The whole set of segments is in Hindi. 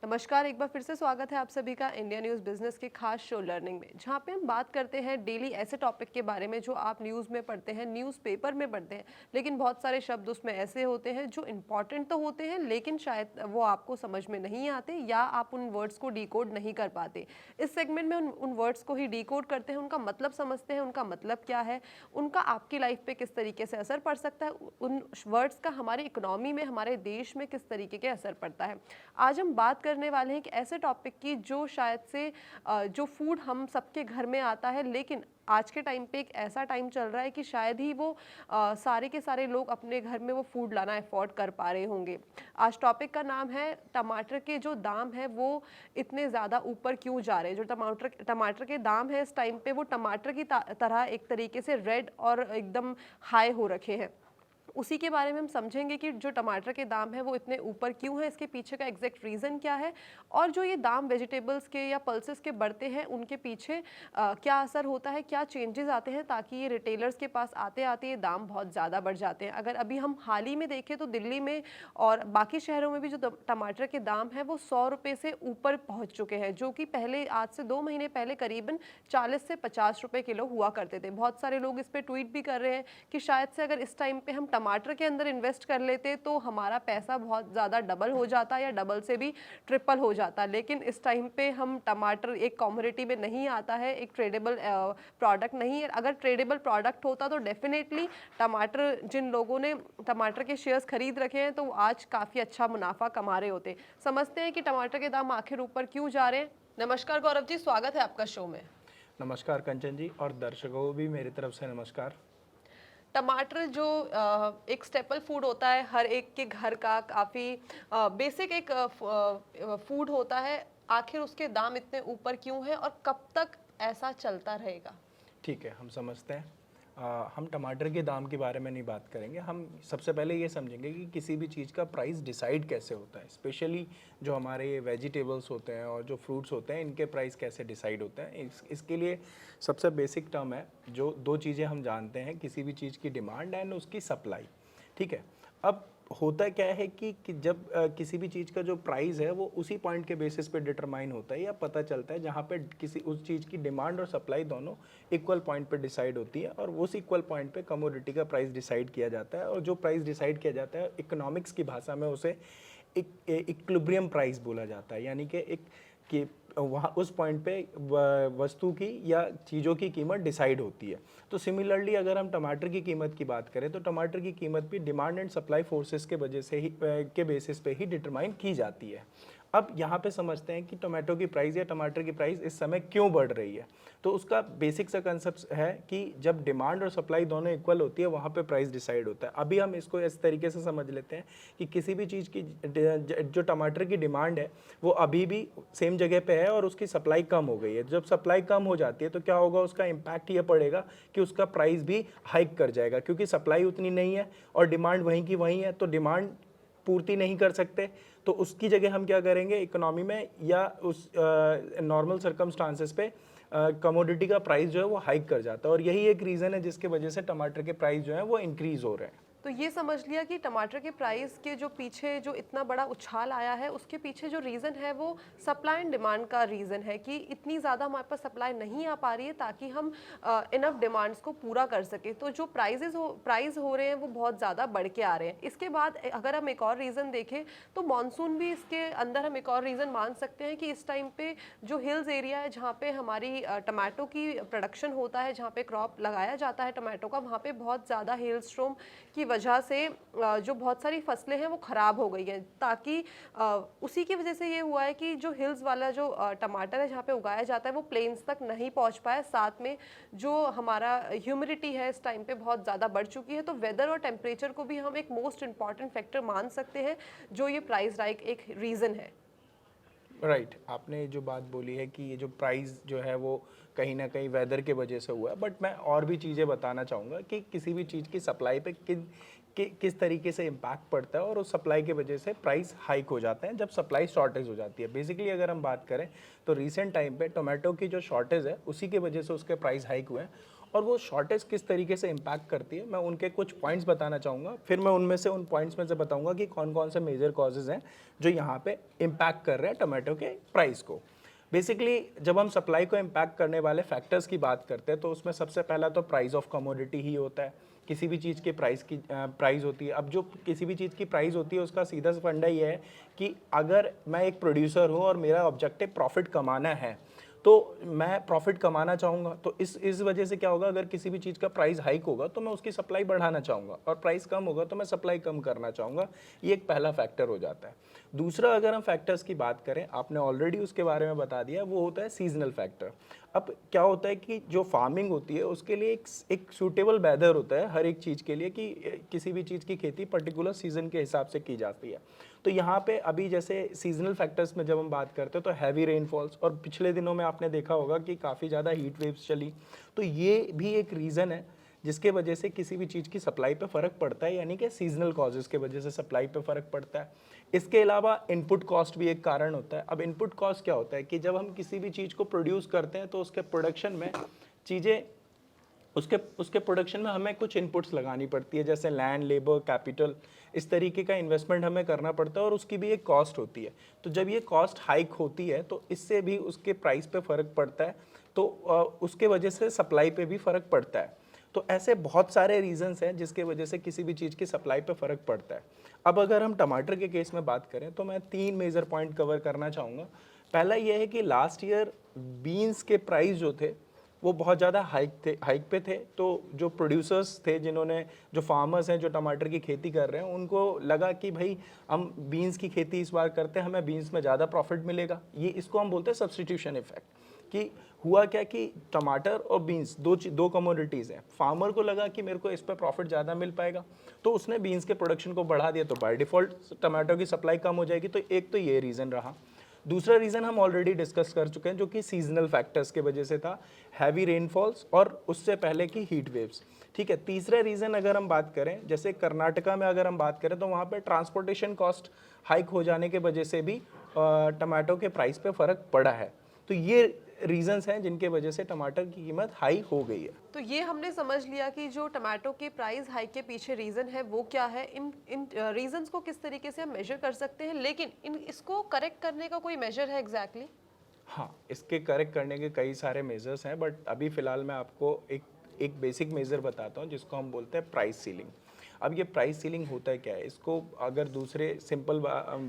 नमस्कार, एक बार फिर से स्वागत है आप सभी का इंडिया न्यूज़ बिजनेस के खास शो लर्निंग में, जहाँ पे हम बात करते हैं डेली ऐसे टॉपिक के बारे में जो आप न्यूज़ में पढ़ते हैं, न्यूज़पेपर में पढ़ते हैं, लेकिन बहुत सारे शब्द उसमें ऐसे होते हैं जो इम्पॉर्टेंट तो होते हैं लेकिन शायद वो आपको समझ में नहीं आते या आप उन वर्ड्स को डिकोड नहीं कर पाते। इस सेगमेंट में उन वर्ड्स को ही डिकोड करते हैं, उनका मतलब समझते हैं, उनका मतलब क्या है, उनका आपकी लाइफ पे किस तरीके से असर पड़ सकता है, उन वर्ड्स का हमारी इकोनॉमी में, हमारे देश में किस तरीके के असर पड़ता है। आज हम बात करने वाले हैं एक ऐसे टॉपिक की जो शायद से जो फूड हम सबके घर में आता है, लेकिन आज के टाइम पे एक ऐसा टाइम चल रहा है कि शायद ही वो सारे के सारे लोग अपने घर में वो फूड लाना अफोर्ड कर पा रहे होंगे। आज टॉपिक का नाम है टमाटर के जो दाम है वो इतने ज़्यादा ऊपर क्यों जा रहे हैं। जो टमाटर के दाम है इस टाइम पे वो टमाटर की तरह एक तरीके से रेड और एकदम हाई हो रखे हैं। उसी के बारे में हम समझेंगे कि जो टमाटर के दाम है वो इतने ऊपर क्यों है, इसके पीछे का एग्जैक्ट रीज़न क्या है और जो ये दाम वेजिटेबल्स के या पल्सेस के बढ़ते हैं उनके पीछे क्या असर होता है, क्या चेंजेस आते हैं ताकि ये रिटेलर्स के पास आते आते ये दाम बहुत ज़्यादा बढ़ जाते हैं। अगर अभी हम हाल ही में देखें तो दिल्ली में और बाकी शहरों में भी जो टमाटर के दाम है वो 100 रुपये से ऊपर पहुँच चुके हैं, जो कि पहले आज से 2 महीने पहले करीबन 40 से 50 रुपये किलो हुआ करते थे। बहुत सारे लोग इस पर ट्वीट भी कर रहे हैं कि शायद से अगर इस टाइम पे हम टमाटर के अंदर इन्वेस्ट कर लेते तो हमारा पैसा बहुत ज़्यादा डबल हो जाता या डबल से भी ट्रिपल हो जाता। लेकिन इस टाइम पे हम टमाटर एक कमोडिटी में नहीं आता है, एक ट्रेडेबल प्रोडक्ट नहीं है। अगर ट्रेडेबल प्रोडक्ट होता तो डेफिनेटली टमाटर, जिन लोगों ने टमाटर के शेयर्स खरीद रखे हैं तो वो आज काफ़ी अच्छा मुनाफा कमा रहे होते। समझते हैं कि टमाटर के दाम आखिर ऊपर क्यों जा रहे हैं। नमस्कार गौरव जी, स्वागत है आपका शो में। नमस्कार कंचन जी, और दर्शकों को भी मेरी तरफ से नमस्कार। टमाटर जो एक स्टेपल फूड होता है हर एक के घर का, काफ़ी बेसिक एक फूड होता है, आखिर उसके दाम इतने ऊपर क्यों हैं और कब तक ऐसा चलता रहेगा? ठीक है, हम समझते हैं। हम टमाटर के दाम के बारे में नहीं बात करेंगे। हम सबसे पहले ये समझेंगे कि किसी भी चीज़ का प्राइस डिसाइड कैसे होता है, स्पेशली जो हमारे वेजिटेबल्स होते हैं और जो फ्रूट्स होते हैं इनके प्राइस कैसे डिसाइड होते हैं। इसके लिए सबसे बेसिक टर्म है, जो दो चीज़ें हम जानते हैं, किसी भी चीज़ की डिमांड एंड उसकी सप्लाई। ठीक है, अब होता क्या है कि जब किसी भी चीज़ का जो प्राइस है वो उसी पॉइंट के बेसिस पे डिटरमाइन होता है या पता चलता है जहाँ पे किसी उस चीज़ की डिमांड और सप्लाई दोनों इक्वल पॉइंट पे डिसाइड होती है, और उस इक्वल पॉइंट पे कमोडिटी का प्राइस डिसाइड किया जाता है। और जो प्राइस डिसाइड किया जाता है इकोनॉमिक्स की भाषा में उसे इक्विलिब्रियम प्राइस बोला जाता है, यानी कि कि वहाँ उस पॉइंट पे वस्तु की या चीज़ों की कीमत डिसाइड होती है। तो सिमिलरली अगर हम टमाटर की कीमत की बात करें तो टमाटर की कीमत भी डिमांड एंड सप्लाई फोर्सेस के वजह से ही के बेसिस पे ही डिटरमाइन की जाती है। अब यहाँ पे समझते हैं कि टमाटो की प्राइस या टमाटर की प्राइस इस समय क्यों बढ़ रही है। तो उसका बेसिक सा कंसेप्ट है कि जब डिमांड और सप्लाई दोनों इक्वल होती है वहाँ पे प्राइस डिसाइड होता है। अभी हम इसको इस तरीके से समझ लेते हैं कि किसी भी चीज़ की जो टमाटर की डिमांड है वो अभी भी सेम जगह पे है और उसकी सप्लाई कम हो गई है। जब सप्लाई कम हो जाती है तो क्या होगा, उसका इम्पैक्ट ये पड़ेगा कि उसका प्राइस भी हाइक कर जाएगा, क्योंकि सप्लाई उतनी नहीं है और डिमांड वहीं की वहीं है। तो डिमांड पूर्ति नहीं कर सकते तो उसकी जगह हम क्या करेंगे, इकोनॉमी में या उस नॉर्मल सर्कमस्टांसेस पे कमोडिटी का प्राइस जो है वो हाइक कर जाता है। और यही एक रीज़न है जिसके वजह से टमाटर के प्राइस जो है वो इंक्रीज़ हो रहे हैं। तो ये समझ लिया कि टमाटर के प्राइस के जो पीछे जो इतना बड़ा उछाल आया है उसके पीछे जो रीज़न है वो सप्लाई एंड डिमांड का रीज़न है कि इतनी ज़्यादा हमारे पास सप्लाई नहीं आ पा रही है ताकि हम इनफ डिमांड्स को पूरा कर सके। तो जो प्राइस हो रहे हैं वो बहुत ज़्यादा बढ़ के आ रहे हैं। इसके बाद अगर हम एक और रीज़न देखें तो मानसून भी इसके अंदर हम एक और रीज़न मान सकते हैं कि इस टाइम पे जो हिल्स एरिया है जहाँ पे हमारी टमाटो की प्रोडक्शन होता है, जहाँ पे क्रॉप लगाया जाता है टमाटो का, वहाँ पे बहुत ज़्यादा हेल स्टॉर्म की वजह से जो बहुत सारी फसलें हैं वो ख़राब हो गई हैं। ताकि उसी की वजह से ये हुआ है कि जो हिल्स वाला जो टमाटर है जहाँ पे उगाया जाता है वो प्लेन्स तक नहीं पहुँच पाया। साथ में जो हमारा ह्यूमिडिटी है इस टाइम पे बहुत ज़्यादा बढ़ चुकी है। तो वेदर और टेम्परेचर को भी हम एक मोस्ट इम्पॉर्टेंट फैक्टर मान सकते हैं जो ये प्राइस राइक एक रीज़न है। राइट, आपने जो बात बोली है कि ये जो प्राइस जो है वो कहीं ना कहीं वेदर के वजह से हुआ है, बट मैं और भी चीज़ें बताना चाहूँगा कि किसी भी चीज़ की सप्लाई पे किस तरीके से इम्पैक्ट पड़ता है और उस सप्लाई के वजह से प्राइस हाइक हो जाते हैं जब सप्लाई शॉर्टेज हो जाती है। बेसिकली अगर हम बात करें तो रिसेंट टाइम पे टोमेटो की जो शॉर्टेज है उसी के वजह से उसके प्राइस हाइक हुए हैं। और वो शॉर्टेज किस तरीके से इम्पैक्ट करती है, मैं उनके कुछ पॉइंट्स बताना चाहूँगा, फिर मैं उनमें से उन पॉइंट्स में से बताऊँगा कि कौन कौन से मेजर कॉजेज़ हैं जो यहाँ पे इम्पैक्ट कर रहे हैं टमाटो के प्राइस को। बेसिकली जब हम सप्लाई को इम्पैक्ट करने वाले फैक्टर्स की बात करते हैं तो उसमें सबसे पहला तो प्राइस ऑफ कमोडिटी ही होता है। किसी भी चीज़ के प्राइस होती है। अब जो किसी भी चीज़ की प्राइस होती है उसका सीधा सा फंडा ये है कि अगर मैं एक प्रोड्यूसर हूँ और मेरा ऑब्जेक्टिव प्रॉफिट कमाना है तो मैं प्रॉफिट कमाना चाहूँगा, तो इस वजह से क्या होगा, अगर किसी भी चीज़ का प्राइस हाइक होगा तो मैं उसकी सप्लाई बढ़ाना चाहूँगा और प्राइस कम होगा तो मैं सप्लाई कम करना चाहूँगा। ये एक पहला फैक्टर हो जाता है। दूसरा, अगर हम फैक्टर्स की बात करें, आपने ऑलरेडी उसके बारे में बता दिया, वो होता है सीजनल फैक्टर। अब क्या होता है कि जो फार्मिंग होती है उसके लिए एक सूटेबल वेदर होता है हर एक चीज़ के लिए, कि किसी भी चीज़ की खेती पर्टिकुलर सीजन के हिसाब से की जाती है। तो यहाँ पे अभी जैसे सीजनल फैक्टर्स में जब हम बात करते हैं तो हैवी रेनफॉल्स, और पिछले दिनों में आपने देखा होगा कि काफ़ी ज़्यादा हीट वेव्स चली, तो ये भी एक रीज़न है जिसके वजह से किसी भी चीज़ की सप्लाई पे फ़र्क पड़ता है, यानी कि सीजनल कॉजेज़ के वजह से सप्लाई पे फ़र्क पड़ता है। इसके अलावा इनपुट कॉस्ट भी एक कारण होता है। अब इनपुट कॉस्ट क्या होता है कि जब हम किसी भी चीज़ को प्रोड्यूस करते हैं तो उसके प्रोडक्शन में चीज़ें उसके प्रोडक्शन में हमें कुछ इनपुट्स लगानी पड़ती है, जैसे लैंड, लेबर, कैपिटल, इस तरीके का इन्वेस्टमेंट हमें करना पड़ता है और उसकी भी एक कॉस्ट होती है। तो जब ये कॉस्ट हाइक होती है तो इससे भी उसके प्राइस पे फ़र्क पड़ता है, तो उसके वजह से सप्लाई पे भी फ़र्क पड़ता है। तो ऐसे बहुत सारे रीजंस हैं जिसके वजह से किसी भी चीज़ की सप्लाई पे फ़र्क पड़ता है। अब अगर हम टमाटर के केस में बात करें तो मैं 3 मेजर पॉइंट कवर करना चाहूँगा। पहला ये है कि लास्ट ईयर बीन्स के प्राइस जो थे वो बहुत ज़्यादा हाइक पे थे। तो जो प्रोड्यूसर्स थे, जो फार्मर्स हैं जो टमाटर की खेती कर रहे हैं, उनको लगा कि भाई हम बीन्स की खेती इस बार करते हैं, हमें बीन्स में ज़्यादा प्रॉफिट मिलेगा। ये इसको हम बोलते हैं सब्स्टिट्यूशन इफेक्ट। कि हुआ क्या कि टमाटर और बीन्स दो कमोडिटीज़ हैं, फार्मर को लगा कि मेरे को इस पर प्रॉफिट ज़्यादा मिल पाएगा तो उसने बीन्स के प्रोडक्शन को बढ़ा दिया, तो बाय डिफ़ॉल्ट टमाटो की सप्लाई कम हो जाएगी। तो एक तो ये रीज़न रहा। दूसरा रीज़न हम ऑलरेडी डिस्कस कर चुके हैं जो कि सीजनल फैक्टर्स के वजह से था, हैवी रेनफॉल्स और उससे पहले की हीट वेव्स। ठीक है, तीसरा रीज़न अगर हम बात करें, जैसे कर्नाटका में अगर हम बात करें तो वहाँ पे ट्रांसपोर्टेशन कॉस्ट हाइक हो जाने के वजह से भी टमाटो के प्राइस पे फ़र्क पड़ा है। तो ये रीजंस हैं जिनके वजह से टमाटर की कीमत हाई हो गई है। तो ये हमने समझ लिया कि जो टमाटो के प्राइस हाइक के पीछे रीज़न है वो क्या है, इन रीजंस को किस तरीके से हम मेजर कर सकते हैं, लेकिन इसको करेक्ट करने का कोई मेजर है एग्जैक्टली? हाँ, इसके करेक्ट करने के कई सारे मेजर्स हैं, बट अभी फ़िलहाल मैं आपको एक बेसिक मेजर बताता हूँ जिसको हम बोलते हैं प्राइस सीलिंग। अब ये प्राइस सीलिंग होता है क्या है, इसको अगर दूसरे सिंपल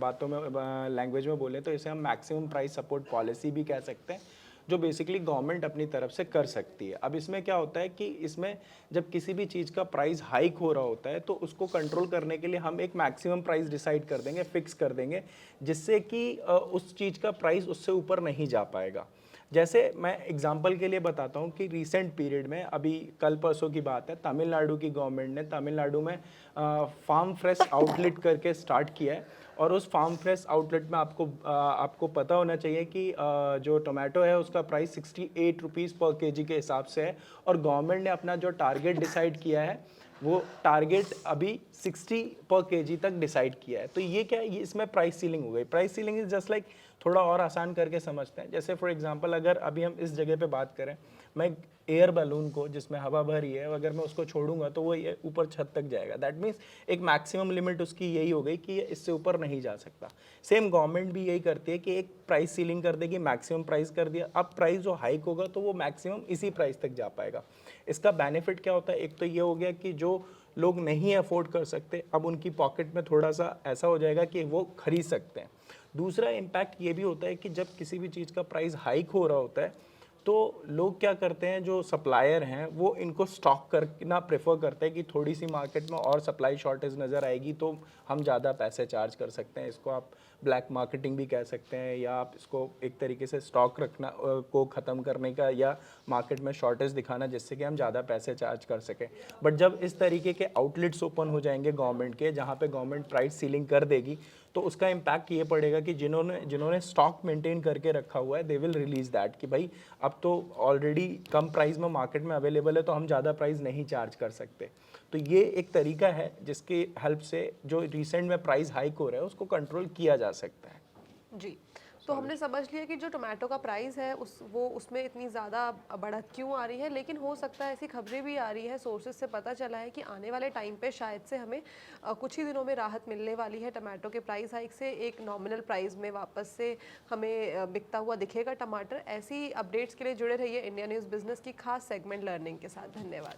बातों में लैंग्वेज में बोलें तो इसे हम मैक्सिमम प्राइस सपोर्ट पॉलिसी भी कह सकते हैं, जो बेसिकली गवर्नमेंट अपनी तरफ से कर सकती है। अब इसमें क्या होता है कि इसमें जब किसी भी चीज़ का प्राइस हाइक हो रहा होता है तो उसको कंट्रोल करने के लिए हम एक मैक्सिमम प्राइस डिसाइड कर देंगे, फिक्स कर देंगे, जिससे कि उस चीज़ का प्राइस उससे ऊपर नहीं जा पाएगा। जैसे मैं एग्जांपल के लिए बताता हूँ कि रीसेंट पीरियड में, अभी कल परसों की बात है, तमिलनाडु की गवर्नमेंट ने तमिलनाडु में फार्म फ्रेश आउटलेट करके स्टार्ट किया है। और उस फार्म फ्रेश आउटलेट में आपको पता होना चाहिए कि जो टोमेटो है उसका प्राइस 68 रुपीज़ पर केजी के हिसाब से है, और गवर्नमेंट ने अपना जो टारगेट डिसाइड किया है वो टारगेट अभी 60 पर केजी तक डिसाइड किया है। तो ये क्या है, ये इसमें प्राइस सीलिंग हो गई। Price ceiling is just like, थोड़ा और आसान करके समझते हैं, जैसे फॉर एग्जांपल अगर अभी हम इस जगह पे बात करें, मैं एयर बैलून को जिसमें हवा भरी है अगर मैं उसको छोड़ूंगा तो वो ये ऊपर छत तक जाएगा। दैट मीन्स एक मैक्सिमम लिमिट उसकी यही हो गई कि ये इससे ऊपर नहीं जा सकता। सेम गवर्नमेंट भी यही करती है कि एक प्राइस सीलिंग कर देगी, मैक्सिमम प्राइस कर दिया, अब प्राइस जो हाइक होगा तो वो मैक्सिमम इसी प्राइस तक जा पाएगा। इसका बेनिफिट क्या होता है, एक तो ये हो गया कि जो लोग नहीं अफोर्ड कर सकते अब उनकी पॉकेट में थोड़ा सा ऐसा हो जाएगा कि वो खरीद सकते हैं। दूसरा इम्पैक्ट ये भी होता है कि जब किसी भी चीज़ का प्राइस हाइक हो रहा होता है तो लोग क्या करते हैं, जो सप्लायर हैं वो इनको स्टॉक करना प्रेफर करते हैं कि थोड़ी सी मार्केट में और सप्लाई शॉर्टेज नज़र आएगी तो हम ज़्यादा पैसे चार्ज कर सकते हैं। इसको आप ब्लैक मार्केटिंग भी कह सकते हैं, या आप इसको एक तरीके से स्टॉक रखना को ख़त्म करने का, या मार्केट में शॉर्टेज दिखाना जिससे कि हम ज़्यादा पैसे चार्ज कर सकें। बट जब इस तरीके के आउटलेट्स ओपन हो जाएंगे गवर्नमेंट के, जहाँ पे गवर्नमेंट प्राइस सीलिंग कर देगी, तो उसका इम्पैक्ट ये पड़ेगा कि जिन्होंने स्टॉक मेंटेन करके रखा हुआ है दे विल रिलीज दैट, कि भाई अब तो ऑलरेडी कम प्राइस में मार्केट में अवेलेबल है तो हम ज़्यादा प्राइस नहीं चार्ज कर सकते। तो ये एक तरीका है जिसकी हेल्प से जो रिसेंट में प्राइस हाइक हो रहा है उसको कंट्रोल किया जा सकता है। जी, तो हमने समझ लिया कि जो टोमेटो का प्राइस है उसमें इतनी ज़्यादा बढ़त क्यों आ रही है, लेकिन हो सकता है ऐसी खबरें भी आ रही है, सोर्सेज से पता चला है कि आने वाले टाइम पे शायद से हमें कुछ ही दिनों में राहत मिलने वाली है टमाटो के प्राइस हाइक से, एक नॉमिनल प्राइस में वापस से हमें बिकता हुआ दिखेगा टमाटर। ऐसी अपडेट्स के लिए जुड़े रहिए इंडिया न्यूज़ बिजनेस की खास सेगमेंट लर्निंग के साथ। धन्यवाद।